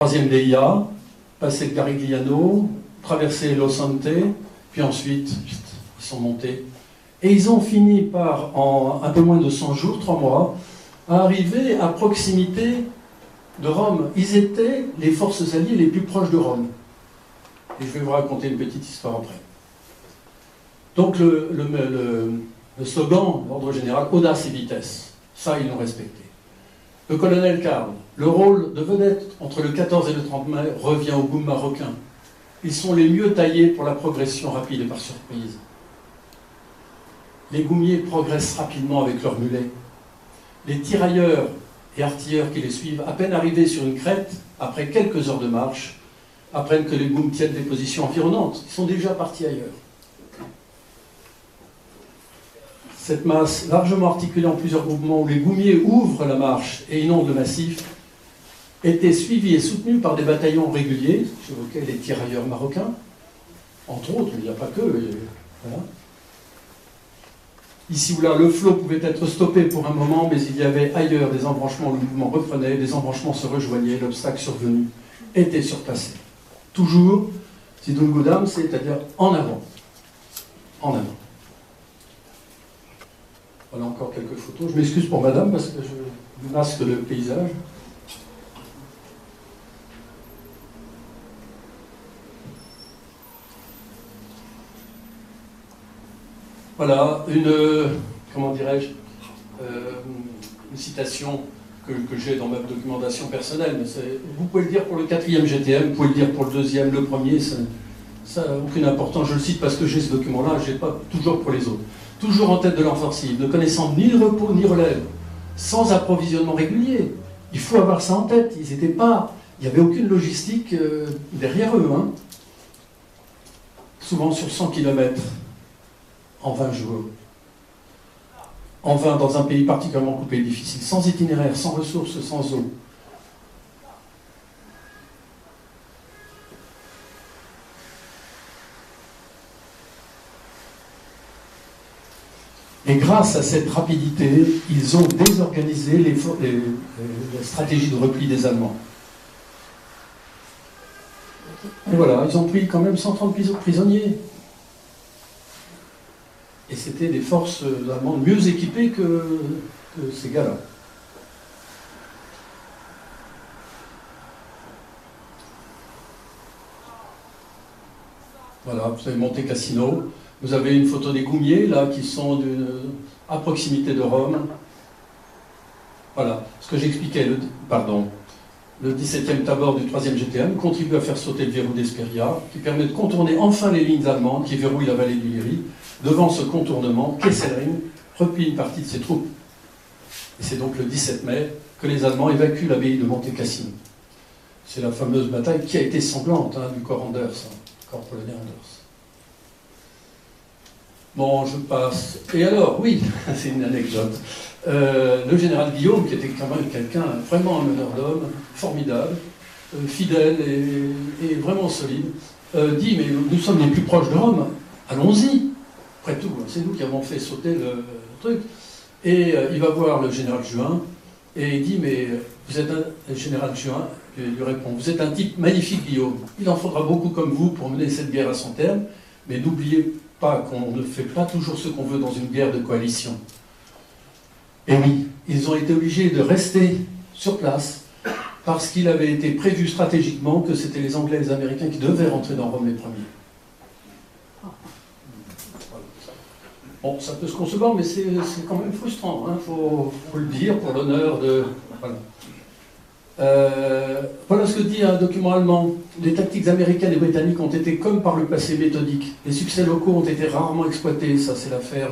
troisième DIA, passé le Carigliano, traversé Los Antes, puis ensuite, ils sont montés. Et ils ont fini par, en un peu moins de 100 jours, 3 mois, à arriver à proximité de Rome. Ils étaient les forces alliées les plus proches de Rome. Et je vais vous raconter une petite histoire après. Donc le slogan, l'ordre général, audace et vitesse. Ça, ils l'ont respecté. Le colonel Carl, le rôle de vedette entre le 14 et le 30 mai revient aux goûts marocains. Ils sont les mieux taillés pour la progression rapide et par surprise. Les goumiers progressent rapidement avec leurs mulets. Les tirailleurs et artilleurs qui les suivent, à peine arrivés sur une crête, après quelques heures de marche, apprennent que les goums tiennent des positions environnantes. Ils sont déjà partis ailleurs. Cette masse, largement articulée en plusieurs groupements, où les goumiers ouvrent la marche et inondent le massif, était suivie et soutenue par des bataillons réguliers, j'évoquais les tirailleurs marocains, entre autres, il n'y a pas que. Voilà. Ici ou là, le flot pouvait être stoppé pour un moment, mais il y avait ailleurs des embranchements où le mouvement reprenait, des embranchements se rejoignaient, l'obstacle survenu était surpassé. Toujours, Sidul Goudam, c'est-à-dire en avant. En avant. Voilà encore quelques photos. Je m'excuse pour madame parce que je masque le paysage. Voilà, comment dirais-je, une citation que j'ai dans ma documentation personnelle, mais vous pouvez le dire pour le 4e GTM, vous pouvez le dire pour le 2e, le 1er, ça n'a aucune importance, je le cite parce que j'ai ce document-là, je ne l'ai pas toujours pour les autres. Toujours en tête de l'offensive, ne connaissant ni le repos ni relève, sans approvisionnement régulier. Il faut avoir ça en tête, ils n'étaient pas, il n'y avait aucune logistique derrière eux, hein. Souvent sur 100 km. En 20 jours. En 20 dans un pays particulièrement coupé et difficile, sans itinéraire, sans ressources, sans eau. Et grâce à cette rapidité, ils ont désorganisé la stratégie de repli des Allemands. Et voilà, ils ont pris quand même 130 prisonniers. Et c'était des forces allemandes mieux équipées que ces gars-là. Voilà, vous avez Monte Cassino. Vous avez une photo des goumiers, là, qui sont à proximité de Rome. Voilà, ce que j'expliquais, le 17e tabord du 3e GTM contribue à faire sauter le verrou d'Esperia, qui permet de contourner enfin les lignes allemandes qui verrouillent la vallée du Liri. Devant ce contournement, Kesselring replie une partie de ses troupes. Et c'est donc le 17 mai que les Allemands évacuent l'abbaye de Monte Cassino. C'est la fameuse bataille qui a été sanglante, hein, du corps Anders, corps polonais Anders. Bon, je passe. Et alors, oui, c'est une anecdote. Le général Guillaume, qui était quand même quelqu'un, vraiment un meneur d'hommes, formidable, fidèle et vraiment solide, dit, mais nous sommes les plus proches de Rome, allons-y. Après tout, c'est nous qui avons fait sauter le truc. Et il va voir le général Juin, et il dit, mais vous êtes un... Le général Juin lui répond, vous êtes un type magnifique, Guillaume. Il en faudra beaucoup comme vous pour mener cette guerre à son terme, mais n'oubliez pas qu'on ne fait pas toujours ce qu'on veut dans une guerre de coalition. Et oui, ils ont été obligés de rester sur place parce qu'il avait été prévu stratégiquement que c'était les Anglais et les Américains qui devaient rentrer dans Rome les premiers. Bon, ça peut se concevoir, mais c'est quand même frustrant, hein, faut le dire pour l'honneur de... Voilà. Voilà ce que dit un document allemand. Les tactiques américaines et britanniques ont été, comme par le passé, méthodiques. Les succès locaux ont été rarement exploités. Ça, c'est l'affaire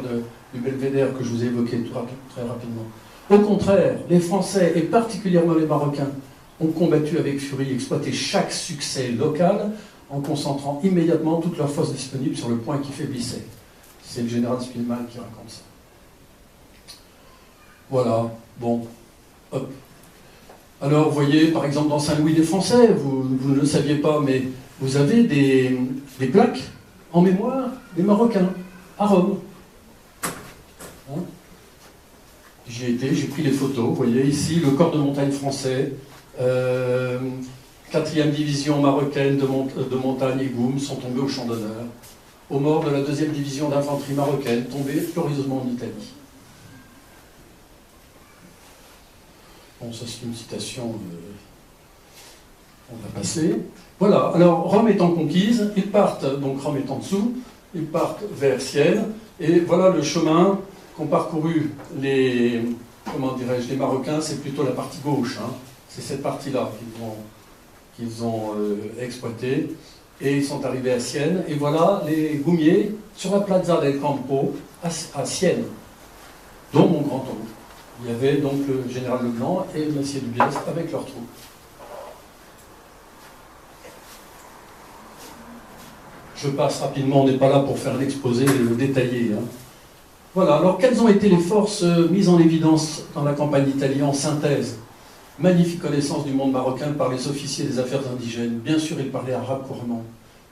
du Belvédère que je vous ai évoqué très rapidement. Au contraire, les Français, et particulièrement les Marocains, ont combattu avec furie, exploité chaque succès local en concentrant immédiatement toutes leurs forces disponibles sur le point qui faiblissait. C'est le général Spielmann qui raconte ça. Voilà, bon, hop. Alors, vous voyez, par exemple, dans Saint-Louis des Français, vous ne le saviez pas, mais vous avez des plaques en mémoire des Marocains, à Rome. Hein? J'y ai été, j'ai pris les photos, vous voyez, ici, le corps de montagne français, 4e division marocaine de montagne et Goum sont tombés au champ d'honneur, aux morts de la 2e division d'infanterie marocaine, tombée glorieusement en Italie. Bon, ça c'est une citation, on va passer. Voilà, alors Rome étant conquise, ils partent, donc Rome est en dessous, ils partent vers Sienne, et voilà le chemin qu'ont parcouru les, comment dirais-je, les Marocains, c'est plutôt la partie gauche, hein. C'est cette partie-là qu'ils ont exploitée, et ils sont arrivés à Sienne, et voilà les goumiers sur la Plaza del Campo, à Sienne, dont mon grand-oncle. Il y avait donc le général Leblanc et Messier Dubiès avec leurs troupes. Je passe rapidement, on n'est pas là pour faire l'exposé détaillé. Hein. Voilà, alors quelles ont été les forces mises en évidence dans la campagne d'Italie en synthèse? Magnifique connaissance du monde marocain par les officiers des affaires indigènes. Bien sûr, ils parlaient arabe couramment.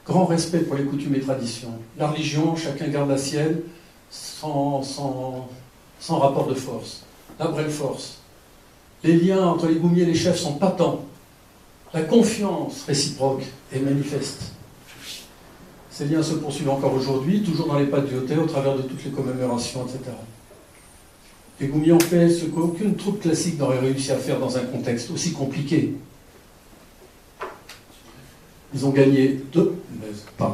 Grand respect pour les coutumes et traditions. La religion, chacun garde la sienne, sans rapport de force. La vraie force. Les liens entre les goumiers et les chefs sont patents. La confiance réciproque est manifeste. Ces liens se poursuivent encore aujourd'hui, toujours dans les pas du Hotel, au travers de toutes les commémorations, etc. Les goumiers ont fait ce qu'aucune troupe classique n'aurait réussi à faire dans un contexte aussi compliqué. Ils ont gagné la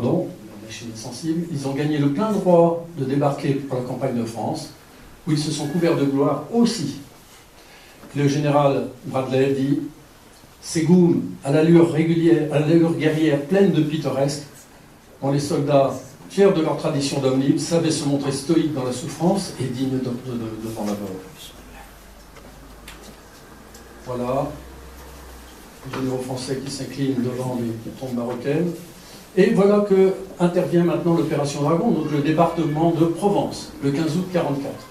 machine est sensible, ils ont gagné le plein droit de débarquer pour la campagne de France, où ils se sont couverts de gloire aussi. Le général Bradley dit « Ces goums, à l'allure régulière, à l'allure guerrière pleine de pittoresque, dont les soldats, fiers de leur tradition d'homme libre, savaient se montrer stoïques dans la souffrance et dignes devant la mort. » Voilà, les généraux français qui s'inclinent devant les tombes marocaines. Et voilà que intervient maintenant l'opération Dragon, donc le débarquement de Provence, le 15 août 1944.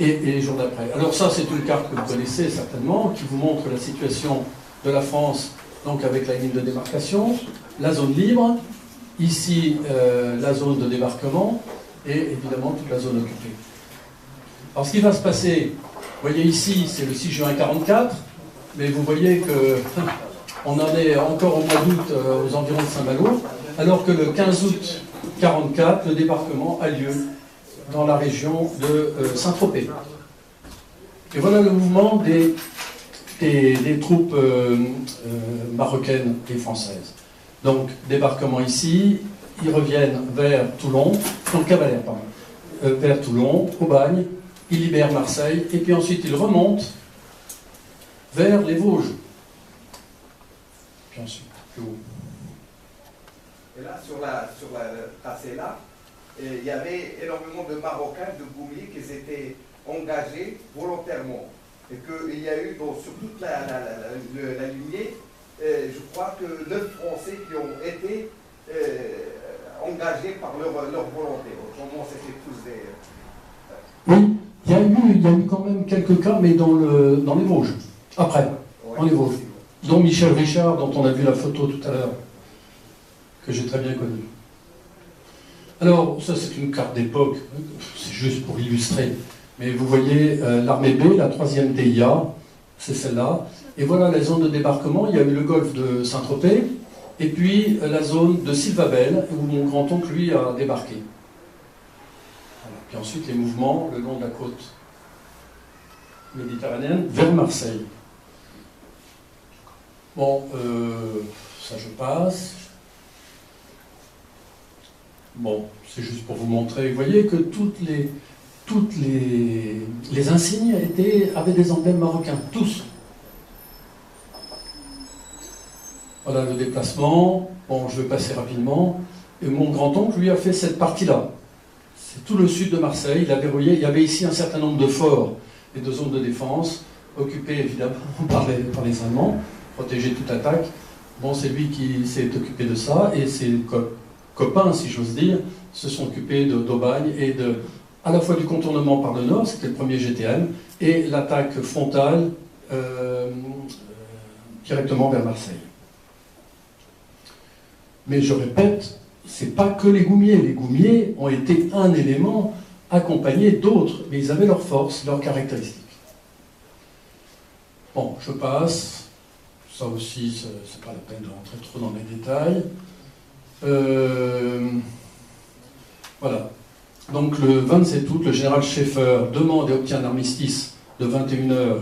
Et les jours d'après. Alors ça, c'est une carte que vous connaissez certainement, qui vous montre la situation de la France, donc avec la ligne de démarcation, la zone libre, ici la zone de débarquement, et évidemment toute la zone occupée. Alors ce qui va se passer, vous voyez ici, c'est le 6 juin 1944, mais vous voyez que on en est encore au mois d'août aux environs de Saint-Malo, alors que le 15 août 1944, le débarquement a lieu dans la région de Saint-Tropez. Et voilà le mouvement des troupes marocaines et françaises. Donc, débarquement ici, ils reviennent vers Toulon, donc cavalaire, pardon, vers Toulon, au Bagne, ils libèrent Marseille, et puis ensuite ils remontent vers les Vosges. Puis ensuite, plus haut. Et là, sur la tracée là, il y avait énormément de Marocains, de goumiers qui étaient engagés volontairement. Et qu'il y a eu sur toute la lignée, je crois que 9 Français qui ont été engagés par leur volonté. Autrement, c'était tous des... Oui, il y a eu quand même quelques cas, mais dans les Vosges. Après, ouais, dans les Vosges. Dont Michel Richard, dont on a vu la photo tout à l'heure, que j'ai très bien connu. Alors, ça c'est une carte d'époque, c'est juste pour illustrer. Mais vous voyez l'armée B, la 3e DIA, c'est celle-là. Et voilà la zone de débarquement, il y a eu le golfe de Saint-Tropez, et puis la zone de Sylvabelle, où mon grand-oncle, lui, a débarqué. Voilà. Puis ensuite, les mouvements le long de la côte méditerranéenne vers Marseille. Bon, ça je passe. Bon, c'est juste pour vous montrer. Vous voyez que toutes les insignes avaient des emblèmes marocains, tous. Voilà le déplacement. Bon, je vais passer rapidement. Et mon grand-oncle, lui, a fait cette partie-là. C'est tout le sud de Marseille. Il a verrouillé. Il y avait ici un certain nombre de forts et de zones de défense, occupées évidemment par les Allemands, protégés toute attaque. Bon, c'est lui qui s'est occupé de ça, et ses copains, si j'ose dire, se sont occupés d'Aubagne et à la fois du contournement par le nord, c'était le premier GTM, et l'attaque frontale directement vers Marseille. Mais je répète, c'est pas que les goumiers. Les goumiers ont été un élément accompagné d'autres, mais ils avaient leurs forces, leurs caractéristiques. Bon, je passe. Ça aussi, c'est pas la peine de rentrer trop dans les détails. Voilà. Donc le 27 août, le général Schaeffer demande et obtient un armistice de 21 h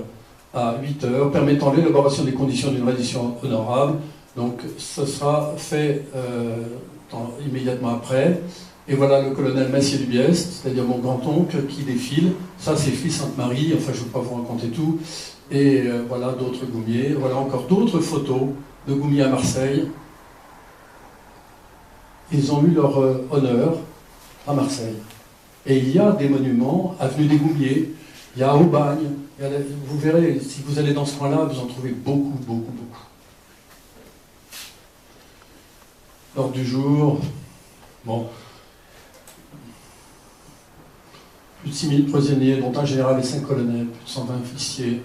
à 8 h, permettant l'élaboration des conditions d'une reddition honorable. Donc ce sera fait immédiatement après. Et voilà le colonel Massier Dubiest, c'est-à-dire mon grand-oncle, qui défile. Ça, c'est Fils Sainte-Marie, enfin je ne vais pas vous raconter tout. Et voilà d'autres goumiers. Voilà encore d'autres photos de goumiers à Marseille. Ils ont eu leur honneur à Marseille. Et il y a des monuments, avenue des Goumiers, il y a Aubagne. Vous verrez, si vous allez dans ce coin-là, vous en trouvez beaucoup, beaucoup, beaucoup. L'ordre du jour, bon, plus de 6000 prisonniers, dont un général et 5 colonels, plus de 120 officiers.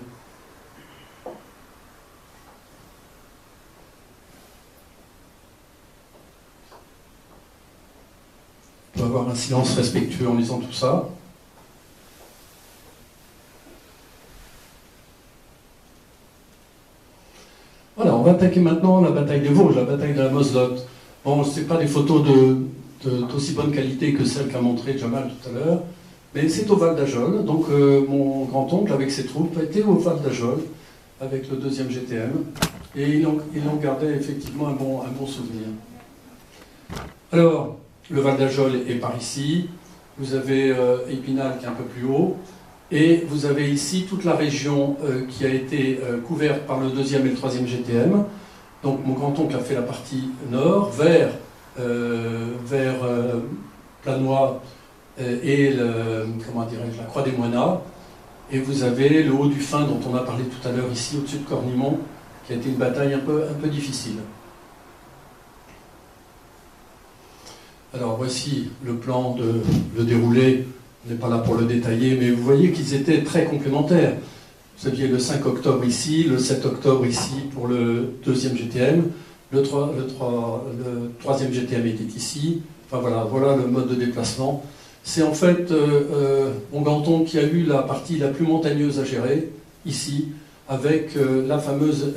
On peut avoir un silence respectueux en lisant tout ça. Voilà, on va attaquer maintenant la bataille des Vosges, la bataille de la Moselotte. Bon, ce n'est pas des photos d'aussi bonne qualité que celles qu'a montré Jamal tout à l'heure, mais c'est au Val d'Ajol. Donc mon grand-oncle, avec ses troupes, a été au Val d'Ajol avec le 2e GTM, et ils en gardaient effectivement un bon souvenir. Alors, le Val d'Ajol est par ici, vous avez Épinal qui est un peu plus haut, et vous avez ici toute la région qui a été couverte par le 2e et le 3e GTM. Donc mon grand-oncle a fait la partie nord, vers Planois et la Croix des Moinats. Et vous avez le Haut du Fin dont on a parlé tout à l'heure ici, au-dessus de Cornimont, qui a été une bataille un peu difficile. Alors voici le plan le déroulé, on n'est pas là pour le détailler, mais vous voyez qu'ils étaient très complémentaires. Vous aviez le 5 octobre ici, le 7 octobre ici pour le 2e GTM, le 3e GTM était ici. Enfin voilà le mode de déplacement. C'est en fait mon grand-oncle qui a eu la partie la plus montagneuse à gérer, ici, avec la fameuse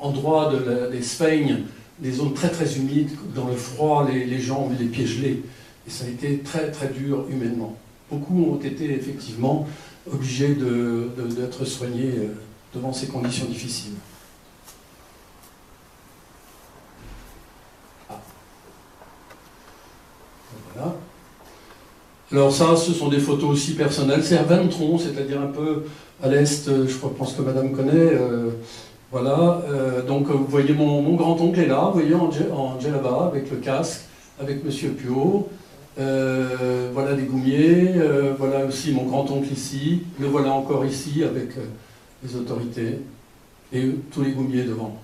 endroit des Sphègnes, des zones très très humides, dans le froid, les jambes, les pieds gelés. Et ça a été très très dur humainement. Beaucoup ont été effectivement obligés d'être soignés devant ces conditions difficiles. Voilà. Alors ça, ce sont des photos aussi personnelles. C'est à Ventron, c'est-à-dire un peu à l'est, je pense que madame connaît. Voilà, donc vous voyez mon grand-oncle est là, vous voyez en djellaba, avec le casque, avec monsieur Puot. Voilà des goumiers, voilà aussi mon grand-oncle ici, le voilà encore ici avec les autorités, et tous les goumiers devant.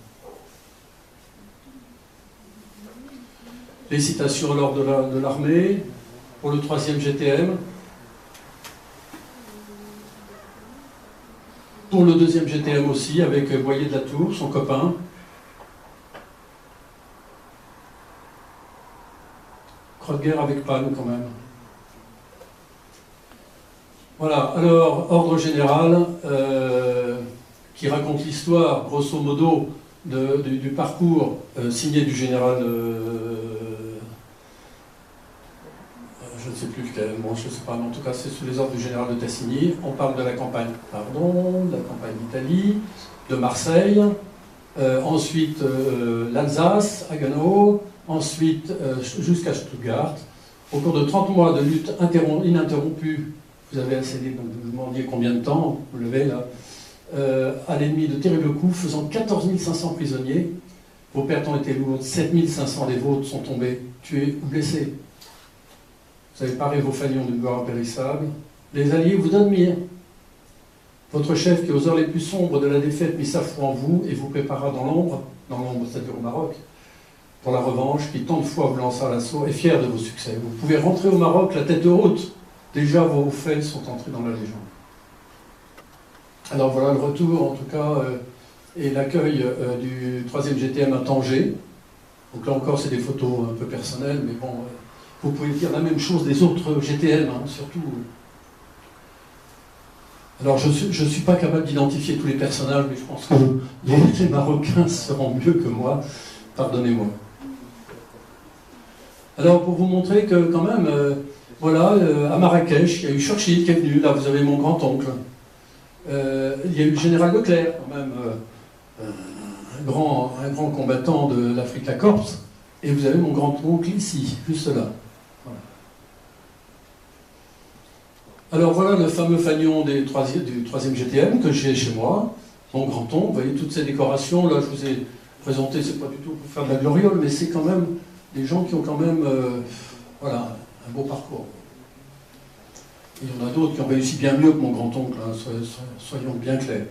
Les citations alors de l'armée, pour le 3e GTM. Pour le 2e GTM aussi, avec Boyer de la Tour, son copain. Croix de guerre avec Panne quand même. Voilà, alors, ordre général, qui raconte l'histoire, grosso modo, du parcours signé du général... je ne sais plus lequel, bon, je ne sais pas, mais en tout cas c'est sous les ordres du général de Tassigny. On parle de la campagne, de la campagne d'Italie, de Marseille, ensuite l'Alsace, Haguenau, ensuite jusqu'à Stuttgart. Au cours de 30 mois de lutte ininterrompue, vous avez assez dit, donc vous demandiez combien de temps, vous levez là, à l'ennemi de terribles coups, faisant 14 500 prisonniers. Vos pertes ont été lourdes, 7 500 des vôtres sont tombés, tués ou blessés. Vous avez paré vos fanions d'une gloire impérissable. Les Alliés vous admirent. Votre chef, qui aux heures les plus sombres de la défaite mit sa foi en vous et vous prépara dans l'ombre, c'est-à-dire au Maroc, pour la revanche, qui tant de fois vous lança à l'assaut, est fier de vos succès. Vous pouvez rentrer au Maroc la tête haute. Déjà vos faits sont entrés dans la légende. Alors voilà le retour, en tout cas, et l'accueil du 3e GTM à Tanger. Donc là encore, c'est des photos un peu personnelles, mais bon... vous pouvez dire la même chose des autres GTM, hein, surtout. Alors je ne suis pas capable d'identifier tous les personnages, mais je pense que les Marocains seront mieux que moi, pardonnez-moi. Alors pour vous montrer que quand même, voilà, à Marrakech, il y a eu Churchill qui est venu, là vous avez mon grand-oncle. Il y a eu le général Leclerc, quand même, un grand combattant de l'Africa Corps, et vous avez mon grand-oncle ici, juste là. Voilà. Alors voilà le fameux fanion du 3e GTM que j'ai chez moi, mon grand-oncle, vous voyez toutes ces décorations, là je vous ai présenté, c'est pas du tout pour faire de la gloriole, mais c'est quand même des gens qui ont quand même voilà, un beau parcours. Il y en a d'autres qui ont réussi bien mieux que mon grand-oncle, hein, soyons bien clairs.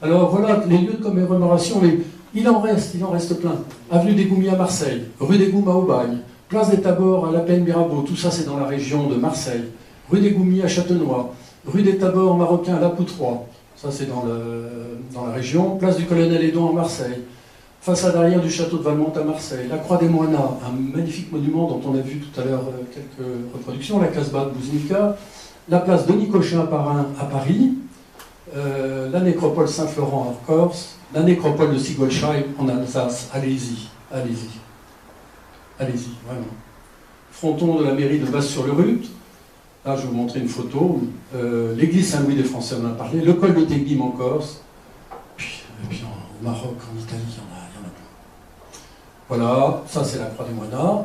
Alors voilà, les lieux de commémoration, mais il en reste plein. Avenue des Goumiers à Marseille, rue des Goumes à Aubagne, place des Tabords à La Plaine-Mirabeau, tout ça c'est dans la région de Marseille. Rue des Goumiers à Châtenois, rue des Tabords marocains à La Poutroie, ça c'est dans la région. Place du Colonel Edon à Marseille. Façade arrière du château de Valmont à Marseille, la Croix des Moinas, un magnifique monument dont on a vu tout à l'heure quelques reproductions, la Casbah de Bouznika, la place Denis Cochin à Paris, la nécropole Saint-Florent en Corse, la nécropole de Sigolsheim en Alsace. Allez-y, allez-y, allez-y, vraiment. Fronton de la mairie de Basse-sur-le-Rut, là je vais vous montrer une photo, l'église Saint-Louis des Français, on en a parlé, le col de Tegbim en Corse, et puis au Maroc, en Italie, il y en a plein. Voilà, ça c'est la Croix des Moinas,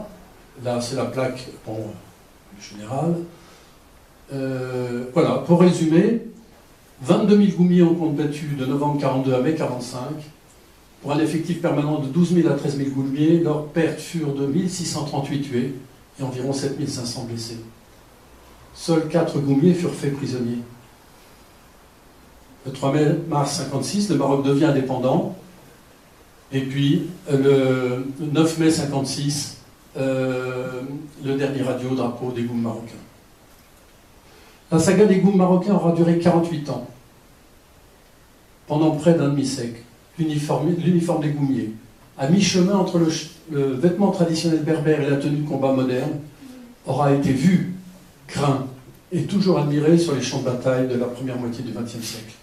là c'est la plaque, bon, générale. Voilà, pour résumer, 22 000 Goumiers ont combattu de novembre 42 à mai 45, pour un effectif permanent de 12 000 à 13 000 Goumiers. Leurs pertes furent de 1638 tués et environ 7 500 blessés. Seuls 4 Goumiers furent faits prisonniers. Le 3 mars 56, le Maroc devient indépendant. Et puis, le 9 mai 56, le dernier radio-drapeau des Goumes marocains. La saga des Goumes marocains aura duré 48 ans, pendant près d'un demi-siècle. L'uniforme des Goumiers, à mi-chemin entre le vêtement traditionnel berbère et la tenue de combat moderne, aura été vu, craint et toujours admiré sur les champs de bataille de la première moitié du XXe siècle.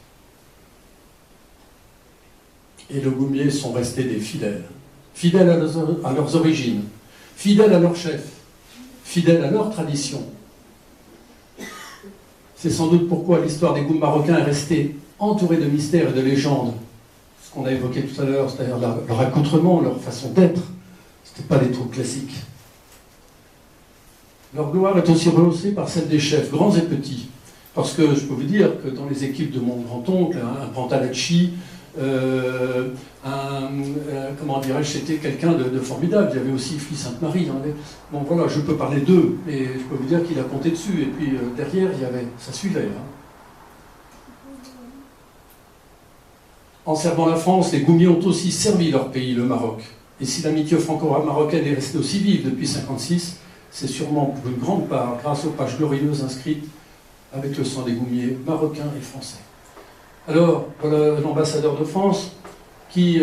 Et les Goumiers sont restés des fidèles, fidèles à leurs origines, fidèles à leurs chefs, fidèles à leur tradition. C'est sans doute pourquoi l'histoire des Goumes marocains est restée entourée de mystères et de légendes. Ce qu'on a évoqué tout à l'heure, c'est-à-dire leur accoutrement, leur façon d'être, ce n'étaient pas des troupes classiques. Leur gloire est aussi rehaussée par celle des chefs, grands et petits. Parce que je peux vous dire que dans les équipes de mon grand-oncle, un Pantalacci, comment dirais-je, c'était quelqu'un de formidable. Il y avait aussi Fils Sainte-Marie. Bon voilà, je peux parler d'eux, mais je peux vous dire qu'il a compté dessus. Et puis derrière, ça suivait. Hein. En servant la France, les Goumiers ont aussi servi leur pays, le Maroc. Et si l'amitié franco-marocaine est restée aussi vive depuis 1956, c'est sûrement pour une grande part grâce aux pages glorieuses inscrites avec le sang des Goumiers marocains et français. Alors, voilà l'ambassadeur de France qui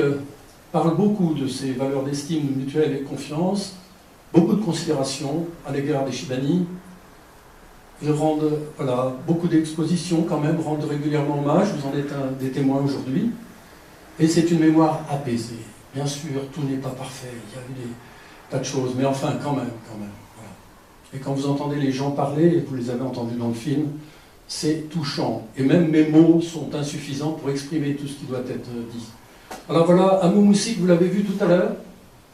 parle beaucoup de ses valeurs d'estime mutuelle et de confiance, beaucoup de considération à l'égard des Chibani. Ils rendent beaucoup d'expositions quand même, rendent régulièrement hommage, vous en êtes des témoins aujourd'hui. Et c'est une mémoire apaisée. Bien sûr, tout n'est pas parfait, il y a eu des tas de choses, mais enfin, quand même. Voilà. Et quand vous entendez les gens parler, et vous les avez entendus dans le film, c'est touchant. Et même mes mots sont insuffisants pour exprimer tout ce qui doit être dit. Alors voilà, à Moumoussi, vous l'avez vu tout à l'heure,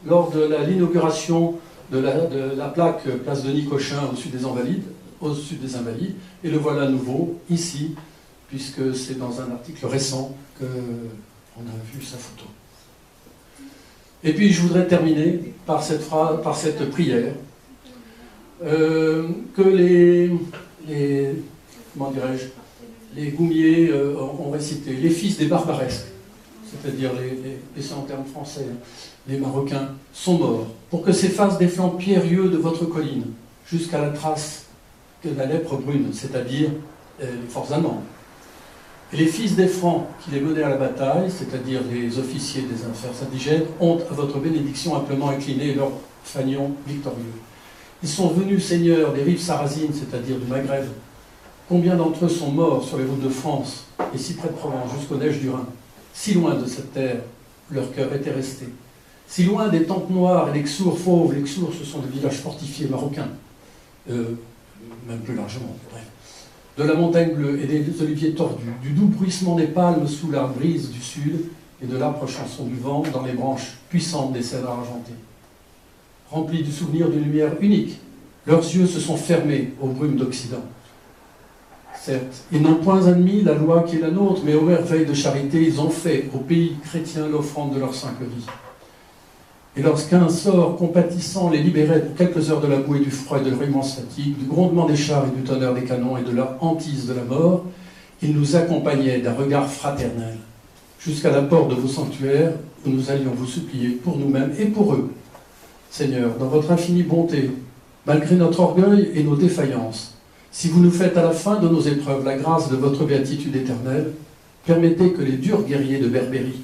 lors de l'inauguration de la plaque place Denis Cochin au-dessus des Invalides, et le voilà à nouveau, ici, puisque c'est dans un article récent qu'on a vu sa photo. Et puis je voudrais terminer par cette prière, que les comment dirais-je, les Goumiers ont récité, les fils des barbaresques, c'est-à-dire c'est en termes français, hein, les Marocains, sont morts, pour que s'effacent des flancs pierreux de votre colline, jusqu'à la trace de la lèpre brune, c'est-à-dire les forces allemandes. Et les fils des Francs qui les menaient à la bataille, c'est-à-dire les officiers des affaires indigènes, ont à votre bénédiction amplement incliné leur fanion victorieux. Ils sont venus seigneurs des rives sarrasines, c'est-à-dire du Maghreb, Combien d'entre eux sont morts sur les routes de France et si près de Provence, jusqu'aux neiges du Rhin? Si loin de cette terre, leur cœur était resté. Si loin des tentes noires et des Xours fauves. Les Xours, ce sont des villages fortifiés marocains, même plus largement, bref. De la montagne bleue et des oliviers tordus, du doux bruissement des palmes sous la brise du sud et de l'âpre chanson du vent dans les branches puissantes des cèdres argentés. Remplis du souvenir d'une lumière unique, leurs yeux se sont fermés aux brumes d'Occident. Certes, ils n'ont point admis la loi qui est la nôtre, mais aux merveilles de charité, ils ont fait au pays chrétien l'offrande de leur simple vie. Et lorsqu'un sort compatissant les libérait pour quelques heures de la boue et du froid et de leur immense fatigue, du grondement des chars et du tonnerre des canons et de la hantise de la mort, ils nous accompagnaient d'un regard fraternel, jusqu'à la porte de vos sanctuaires, où nous allions vous supplier pour nous-mêmes et pour eux. Seigneur, dans votre infinie bonté, malgré notre orgueil et nos défaillances, si vous nous faites à la fin de nos épreuves la grâce de votre béatitude éternelle, permettez que les durs guerriers de Berbérie,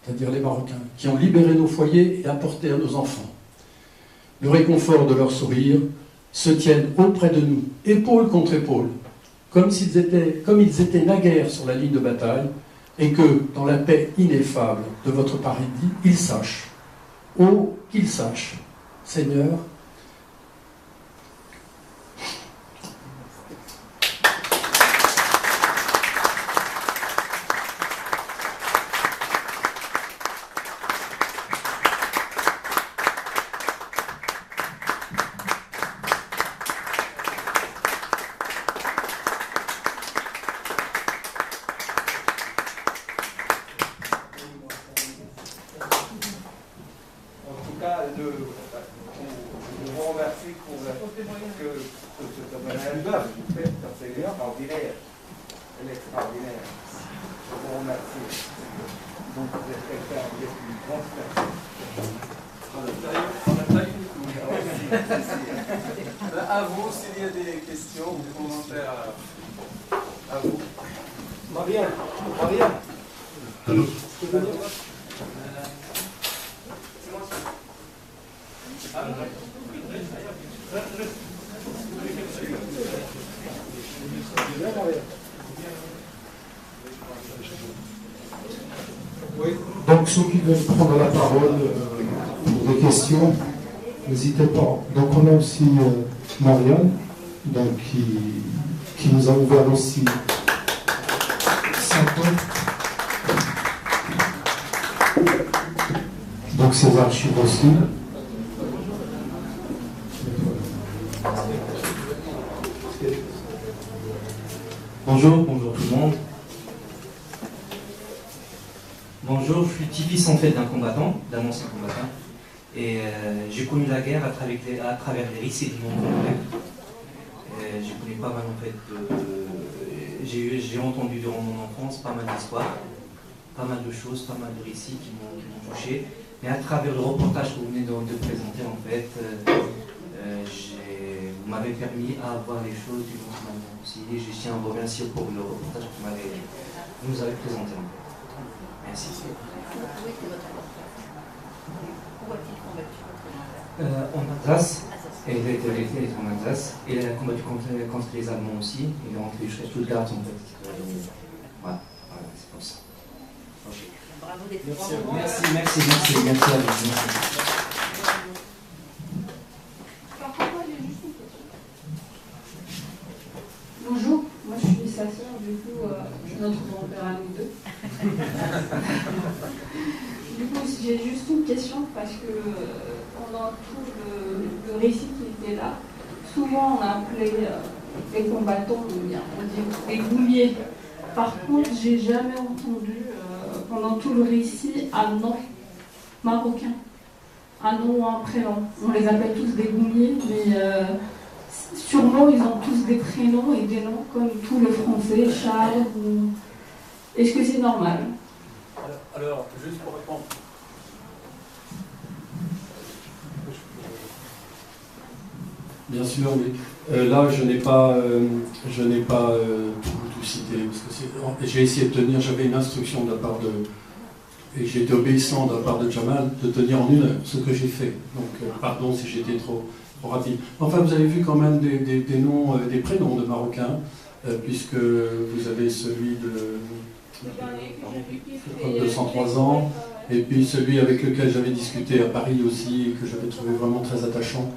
c'est-à-dire les Marocains, qui ont libéré nos foyers et apporté à nos enfants le réconfort de leur sourire, se tiennent auprès de nous, épaule contre épaule, comme ils étaient naguère sur la ligne de bataille, et que, dans la paix ineffable de votre paradis, ils sachent, oh, qu'ils sachent, Seigneur, À vous, s'il y a des questions ou des commentaires, à vous. Marianne. Donc ceux qui veulent prendre la parole pour des questions, n'hésitez pas. Donc on a aussi Marianne, donc, qui nous a ouvert aussi sa porte. Donc ses archives aussi. Bonjour tout le monde. Bonjour, je suis petit-fils en fait d'un combattant, d'un ancien combattant. Et j'ai connu la guerre à travers les récits de mon grand-père. J'ai connu pas mal en fait j'ai entendu durant mon enfance pas mal d'histoires, pas mal de choses, pas mal de récits qui m'ont touché. Et à travers le reportage que vous venez de présenter en fait, vous m'avez permis à voir les choses d'une autre manière aussi. Et je tiens à vous remercier pour le reportage que vous nous avez présenté en fait. Merci. En Alsace, il a été en Alsace, et il a combattu contre les Allemands aussi, il est rentré jusqu'à Stuttgart en fait. Voilà, c'est pour ça. Bravo d'être merci à vous. Merci à vous. Bonjour, moi je suis sa sœur, du coup, je suis notre grand-père à nous deux. Du coup, j'ai juste une question parce que pendant tout le récit qui était là, souvent on a appelé les combattants, on dit les goumiers. Par contre, j'ai jamais entendu pendant tout le récit un nom marocain, un nom ou un prénom. On les appelle tous des goumiers, mais sûrement ils ont tous des prénoms et des noms comme tous les Français, Charles. Est-ce que c'est normal? Alors, juste pour répondre. Bien sûr, oui. Là, je n'ai pas, tout cité, parce que j'ai essayé de tenir, j'avais une instruction de la part de, et j'ai été obéissant de la part de Jamal, de tenir en une heure ce que j'ai fait. Donc, pardon si j'étais trop rapide. Enfin, vous avez vu quand même des noms, des prénoms de Marocains. puisque vous avez celui de 203 ans, et puis celui avec lequel j'avais discuté à Paris aussi, et que j'avais trouvé vraiment très attachant,